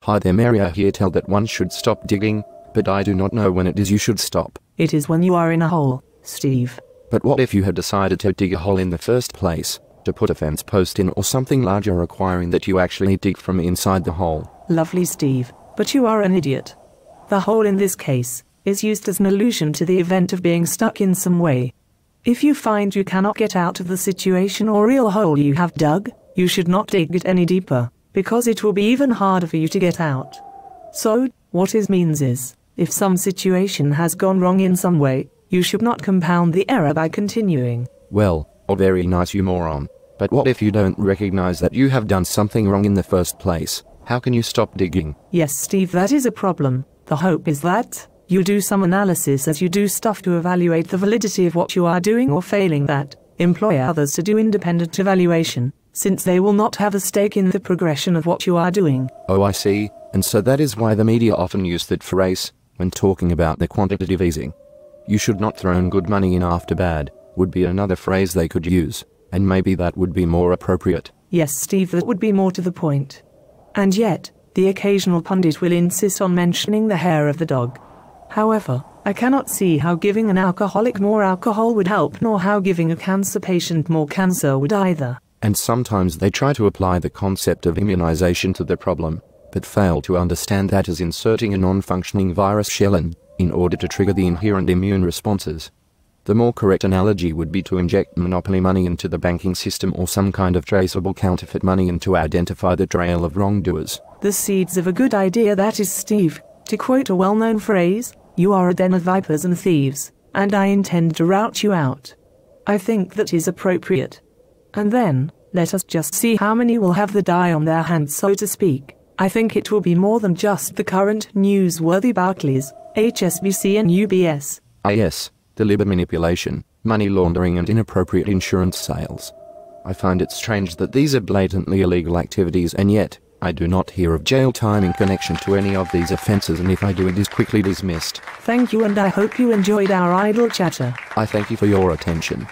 Hi there, Maria here. Tell that one should stop digging, but I do not know when it is you should stop. It is when you are in a hole, Steve. But what if you had decided to dig a hole in the first place, to put a fence post in or something larger requiring that you actually dig from inside the hole? Lovely, Steve, but you are an idiot. The hole in this case is used as an allusion to the event of being stuck in some way. If you find you cannot get out of the situation or real hole you have dug, you should not dig it any deeper, because it will be even harder for you to get out. So, what it means is, if some situation has gone wrong in some way, you should not compound the error by continuing. Well, or very nice, you moron. But what if you don't recognize that you have done something wrong in the first place? How can you stop digging? Yes, Steve, that is a problem. The hope is that you do some analysis as you do stuff to evaluate the validity of what you are doing, or failing that, employ others to do independent evaluation, since they will not have a stake in the progression of what you are doing. Oh, I see. And so that is why the media often use that phrase when talking about the quantitative easing. You should not throw good money in after bad, would be another phrase they could use, and maybe that would be more appropriate. Yes, Steve, that would be more to the point. And yet, the occasional pundit will insist on mentioning the hair of the dog. However, I cannot see how giving an alcoholic more alcohol would help, nor how giving a cancer patient more cancer would either. And sometimes they try to apply the concept of immunization to the problem, but fail to understand that as inserting a non-functioning virus shell in order to trigger the inherent immune responses. The more correct analogy would be to inject monopoly money into the banking system or some kind of traceable counterfeit money and to identify the trail of wrongdoers. The seeds of a good idea, that is, Steve. To quote a well-known phrase, you are a den of vipers and thieves, and I intend to rout you out. I think that is appropriate. And then, let us just see how many will have the die on their hands, so to speak. I think it will be more than just the current newsworthy Barclays, HSBC and UBS. Ah yes, deliberate manipulation, money laundering and inappropriate insurance sales. I find it strange that these are blatantly illegal activities, and yet, I do not hear of jail time in connection to any of these offences, and if I do, it is quickly dismissed. Thank you, and I hope you enjoyed our idle chatter. I thank you for your attention.